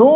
2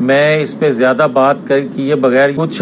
میں اس پہ زیادہ بات کیے بغیر کچھ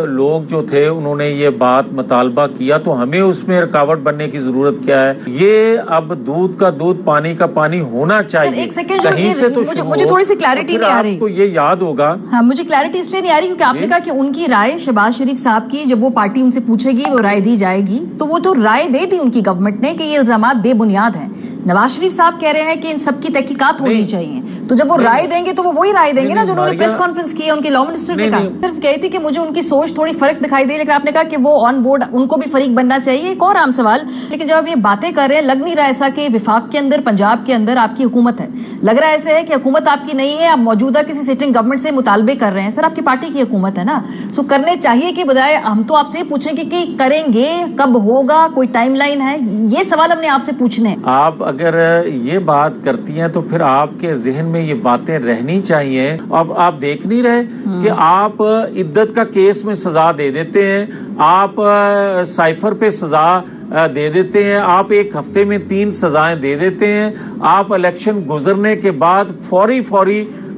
لوگ جو تھے انہوں نے یہ بات مطالبہ کیا تو ہمیں اس میں رکاوٹ بننے کی ضرورت کیا ہے؟ یہ اب دودھ کا دودھ پانی کا پانی ہونا چاہیے. ایک سیکنڈ کہیں سے تو مجھے تھوڑی سی کلیئرٹی نہیں آ رہی. آپ کو یہ یاد ہوگا. ہاں مجھے کلیئرٹی اس لیے نہیں آ رہی کیونکہ آپ نے کہا کہ ان کی رائے شہباز شریف صاحب کی جب وہ پارٹی ان سے پوچھے گی وہ رائے دی جائے گی تو وہ تو رائے دے دی ان کی گورنمنٹ نے کہ یہ الزامات بے بنیاد ہیں. نواز شریف صاحب کہہ رہے ہیں کہ ان سب کی تحقیقات ہونی چاہیے تو جب وہ رائے دیں گے تو وہ وہی رائے دیں گے نا جو انہوں نے پریس کانفرنس کی ہے. ان کے لاء منسٹر نے کہا صرف کہی تھی کہ مجھے ان کی سوچ تھوڑی فرق دکھائی دی لیکن آپ نے کہا کہ وہ آن بورڈ ان کو بھی فریق بننا چاہیے. ایک اور عام سوال لیکن جب آپ یہ باتیں کر رہے ہیں لگ نہیں رہا ایسا کہ وفاق کے اندر پنجاب کے اندر آپ کی حکومت ہے. لگ رہا ایسے ہے کہ حکومت آپ کی نہیں ہے آپ موجودہ کسی سٹنگ گورنمنٹ سے مطالبے کر رہے ہیں. سر آپ کی پارٹی کی حکومت ہے نا سو کرنے چاہیے کہ بجائے ہم تو آپ سے پوچھیں گے کہ کریں گے کب ہوگا کوئی ٹائم لائن ہے یہ سوال ہم نے آپ سے پوچھنے. آپ اگر یہ بات کرتی ہیں تو پھر آپ کے ذہن میں یہ باتیں رہنی چاہیے. اب آپ دیکھ نہیں رہے کہ آپ عدت کا کیس میں سزا دے دیتے ہیں آپ سائفر پہ سزا دے دیتے ہیں آپ ایک ہفتے میں 3 سزائیں دے دیتے ہیں آپ الیکشن گزرنے کے بعد فوری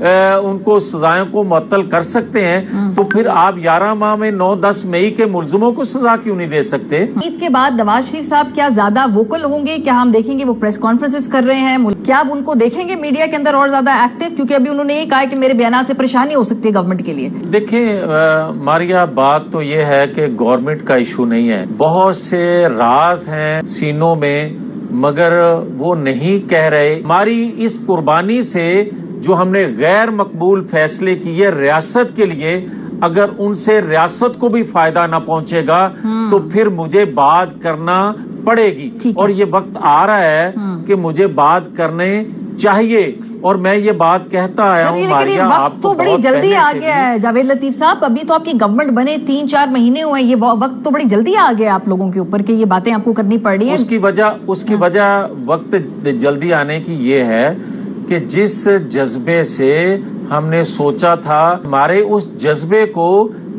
ان کو سزائیں کو معطل کر سکتے ہیں تو پھر آپ 11 ماہ میں 9-10 مئی کے ملزموں کو سزا کیوں نہیں دے سکتے؟ عید کے بعد نواز شریف صاحب کیا زیادہ ووکل ہوں گے؟ کیا ہم دیکھیں گے وہ پریس کانفرنسز کر رہے ہیں؟ کیا اب ان کو دیکھیں گے میڈیا کے اندر اور زیادہ ایکٹیو کیونکہ ابھی انہوں نے یہ کہا کہ میرے بیانات سے پریشانی ہو سکتی ہے گورنمنٹ کے لیے؟ دیکھیں ماریا بات تو یہ ہے کہ گورنمنٹ کا ایشو نہیں ہے. بہت سے راز ہیں سینوں میں مگر وہ نہیں کہہ رہے. ہماری اس قربانی سے جو ہم نے غیر مقبول فیصلے کیے ریاست کے لیے اگر ان سے ریاست کو بھی فائدہ نہ پہنچے گا تو پھر مجھے بات کرنا پڑے گی اور یہ وقت آ رہا ہے کہ مجھے بات کرنے چاہیے اور میں یہ بات کہتا آیا ہوں. ماریا آپ تو بڑی جلدی آ گیا ہے جاوید لطیف صاحب ابھی تو آپ کی گورنمنٹ بنے 3-4 مہینے ہوئے یہ وقت تو بڑی جلدی آ گیا آپ لوگوں کے اوپر کہ یہ باتیں آپ کو کرنی پڑ رہی ہیں. اس کی وجہ وقت جلدی آنے کی یہ ہے کہ جس جذبے سے ہم نے سوچا تھا ہمارے اس جذبے کو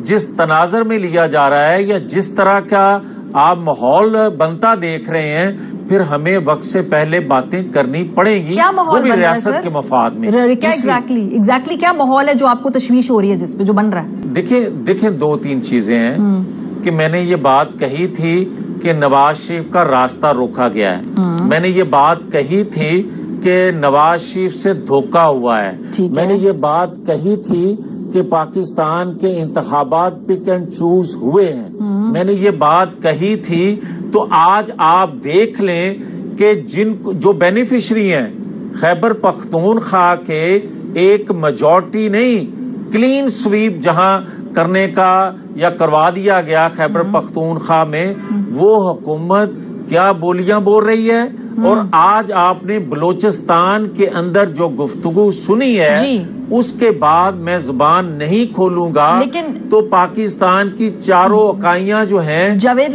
جس تناظر میں لیا جا رہا ہے یا جس طرح کا آپ ماحول بنتا دیکھ رہے ہیں پھر ہمیں وقت سے پہلے باتیں کرنی پڑیں گی وہ بھی ریاست کے مفاد میں. ایگزیکٹلی کیا ماحول ہے جو آپ کو تشویش ہو رہی ہے جس پہ جو بن رہا ہے؟ دیکھیں 2-3 چیزیں ہیں کہ میں نے یہ بات کہی تھی کہ نواز شریف کا راستہ روکا گیا ہے. میں نے یہ بات کہی تھی کہ نواز شریف سے دھوکہ ہوا ہے. میں نے یہ بات کہی تھی کہ پاکستان کے انتخابات پک اینڈ چوز ہوئے ہیں. میں نے یہ بات کہی تھی تو آج آپ دیکھ لیں کہ جو بینیفیشری ہیں خیبر پختونخوا کے ایک میجورٹی نہیں کلین سویپ جہاں کرنے کا یا کروا دیا گیا خیبر پختونخوا میں وہ حکومت کیا بولیاں بول رہی ہے. اور آج آپ نے بلوچستان کے اندر جو گفتگو سنی ہے اس کے بعد میں زبان نہیں کھولوں گا تو پاکستان کی چاروں اکائیاں جو ہیں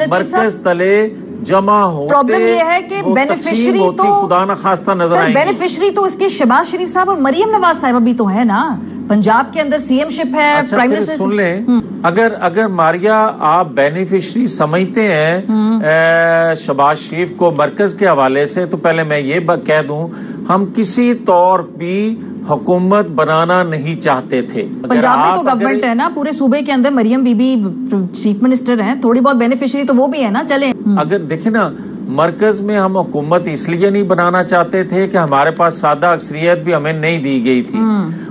مرکز تلے جمع ہوتے پرابلم یہ ہے کہ بینیفیشری تو خدا نخواستہ نظر آئیں گی. بینیفیشری تو اس کے شہباز شریف صاحب اور مریم نواز صاحب بھی تو ہے نا. پنجاب کے اندر سی ایم شپ ہے. پرائم منسٹر سن لیں اگر ماریا آپ بینیفیشری سمجھتے ہیں شہباز شریف کو مرکز کے حوالے سے تو پہلے میں یہ کہہ دوں ہم کسی طور بھی حکومت بنانا نہیں چاہتے تھے. پنجاب میں تو گورنمنٹ ہے نا پورے صوبے کے اندر مریم بی بی چیف منسٹر ہیں تھوڑی بہت بینیفیشری تو وہ بھی ہے نا. چلیں اگر دیکھیں نا مرکز میں ہم حکومت اس لیے نہیں بنانا چاہتے تھے کہ ہمارے پاس سادہ اکثریت بھی ہمیں نہیں دی گئی تھی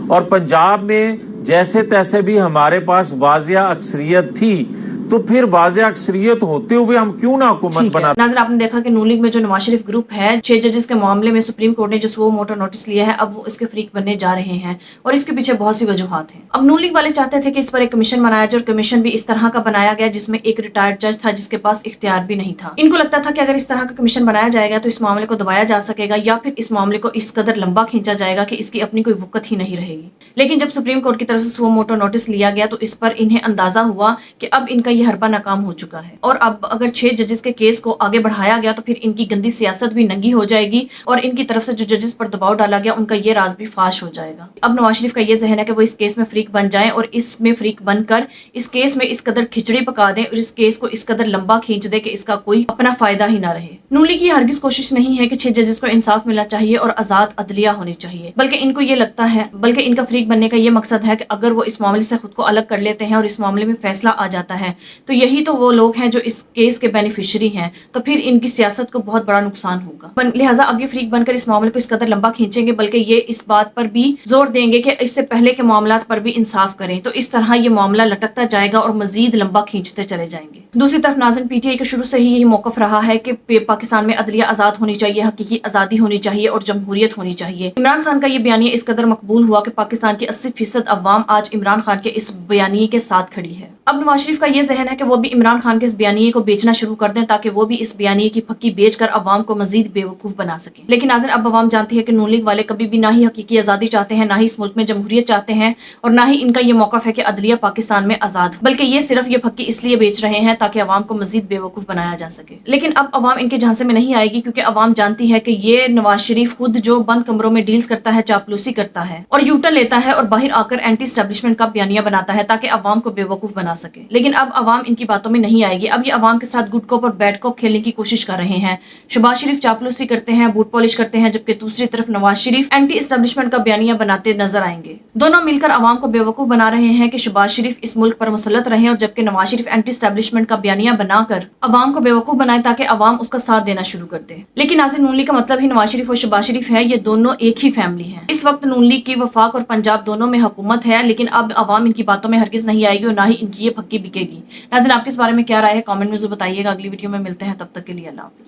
اور پنجاب میں جیسے تیسے بھی ہمارے پاس واضح اکثریت تھی تو پھر واضح اکثریت ہوتے ہوئے ہم کیوں نہ حکومت بنا. ناظرین آپ نے دیکھا کہ نون لیگ میں جو نواز شریف گروپ ہے 6 ججز کے معاملے میں سپریم کورٹ نے جو سو موٹو نوٹس لیا ہے اب وہ اس کے فریق بننے جا رہے ہیں اور اس کے پیچھے بہت سی وجوہات ہیں. اب نون لیگ والے چاہتے تھے کہ اس پر ایک کمیشن بنایا جائے اور کمیشن بھی اس طرح کا بنایا گیا جس میں ایک ریٹائرڈ جج تھا جس کے پاس اختیار بھی نہیں تھا. ان کو لگتا تھا کہ اگر اس طرح کا کمیشن بنایا جائے گا تو اس معاملے کو دبایا جا سکے گا یا پھر اس معاملے کو اس قدر لمبا کھینچا جائے گا کہ اس کی اپنی کوئی وقت ہی نہیں رہے گی. لیکن جب سپریم کورٹ کی طرف سے سو موٹو نوٹس لیا گیا تو اس پر انہیں اندازہ ہوا کہ اب ان کا یہ حربہ ناکام ہو چکا ہے اور اب اگر 6 ججز کے کیس کو آگے بڑھایا گیا تو پھر ان کی گندی سیاست بھی ننگی ہو جائے گی اور ان کی طرف سے جو ججز پر دباؤ ڈالا گیا ان کا یہ راز بھی فاش ہو جائے گا. اب نواز شریف کا یہ ذہن ہے کہ وہ اس کیس میں فریق بن جائیں اور اس میں فریق بن کر اس کیس میں اس قدر کھچڑی پکا دیں اور اس کیس کو اس قدر لمبا کھینچ دیں کہ اس کا کوئی اپنا فائدہ ہی نہ رہے. نون لیگ کی ہرگز کوشش نہیں ہے کہ 6 ججز کو انصاف ملنا چاہیے اور آزاد عدلیہ ہونی چاہیے، بلکہ ان کو یہ لگتا ہے، بلکہ ان کا فریق بننے کا یہ مقصد ہے کہ اگر وہ اس معاملے سے خود کو الگ کر لیتے ہیں اور اس معاملے میں فیصلہ آ جاتا ہے تو یہی تو وہ لوگ ہیں جو اس کیس کے بینیفیشری ہیں، تو پھر ان کی سیاست کو بہت بڑا نقصان ہوگا۔ لہٰذا اب یہ فریق بن کر اس معاملے کو اس قدر لمبا کھینچیں گے، بلکہ یہ اس بات پر بھی زور دیں گے کہ اس سے پہلے کے معاملات پر بھی انصاف کریں، تو اس طرح یہ معاملہ لٹکتا جائے گا اور مزید لمبا کھینچتے چلے جائیں گے۔ دوسری طرف ناظرین، پی ٹی آئی کا شروع سے ہی یہی موقف رہا ہے کہ پاکستان میں عدلیہ آزاد ہونی چاہیے، حقیقی آزادی ہونی چاہیے اور جمہوریت ہونی چاہیے۔ عمران خان کا یہ بیانیہ اس قدر مقبول ہوا کہ پاکستان کی 80% عوام آج عمران خان کے اس بیانیے کے ساتھ کھڑی ہے۔ اب نواز شریف کا یہ ذہن ہے کہ وہ بھی عمران خان کے اس بیانیے کو بیچنا شروع کر دیں تاکہ وہ بھی اس بیانیے کی پھکی بیچ کر عوام کو مزید بیوقوف بنا سکیں۔ لیکن ناظرین، اب عوام جانتی ہے کہ نون لیگ والے کبھی بھی نہ ہی حقیقی آزادی چاہتے ہیں، نہ ہی اس ملک میں جمہوریت چاہتے ہیں، اور نہ ہی ان کا یہ موقف ہے کہ عدلیہ پاکستان میں آزاد ہو، بلکہ یہ صرف یہ پھکی اس لیے بیچ رہے ہیں تاکہ عوام کو مزید بیوقوف بنایا جا سکے۔ لیکن اب عوام ان کے جھانسے میں نہیں آئے گی، کیونکہ عوام جانتی ہے کہ یہ نواز شریف خود جو بند کمروں میں ڈیلز کرتا ہے، چاپلوسی کرتا ہے اور یوٹن لیتا ہے اور باہر آ کر اینٹی اسٹیبلشمنٹ کا بیانیہ بناتا ہے تاکہ عوام کو بیوقوف بنا سکے۔ لیکن اب عوام ان کی باتوں میں نہیں آئے گی، اب یہ عوام کے ساتھ گڈ کوپ اور بیڈ کوپ کھیلنے کی کوشش کر رہے ہیں۔ شہباز شریف چاپلوسی کرتے ہیں، بوٹ پالش کرتے ہیں، جبکہ دوسری طرف نواز شریف اینٹی اسٹیبلشمنٹ کا بیانیہ بناتے نظر آئیں گے۔ دونوں مل کر عوام کو بیوقوف بنا رہے ہیں کہ شہباز شریف اس ملک پر مسلط رہیں، اور جبکہ نواز شریف اینٹی اسٹیبلشمنٹ کا بیانیہ بنا کر عوام کو بیوقوف بنائے تاکہ عوام اس کا ساتھ دینا شروع کر دے۔ لیکن ناظرین، نون لیگ کا مطلب ہی نواز شریف اور شہباز شریف ہے، یہ دونوں ایک ہی فیملی ہیں۔ اس وقت نون لیگ کی وفاق اور پنجاب دونوں میں حکومت ہے، لیکن اب عوام ان کی باتوں میں ہرگز نہیں آئے گی اور نہ ہی ان کی یہ پھکی بکے گی۔ ناظرین، آپ کے اس بارے میں کیا رائے ہے؟ کامنٹ میں ضرور بتائیے گا۔ اگلی ویڈیو میں ملتے ہیں، تب تک کے لیے اللہ حافظ۔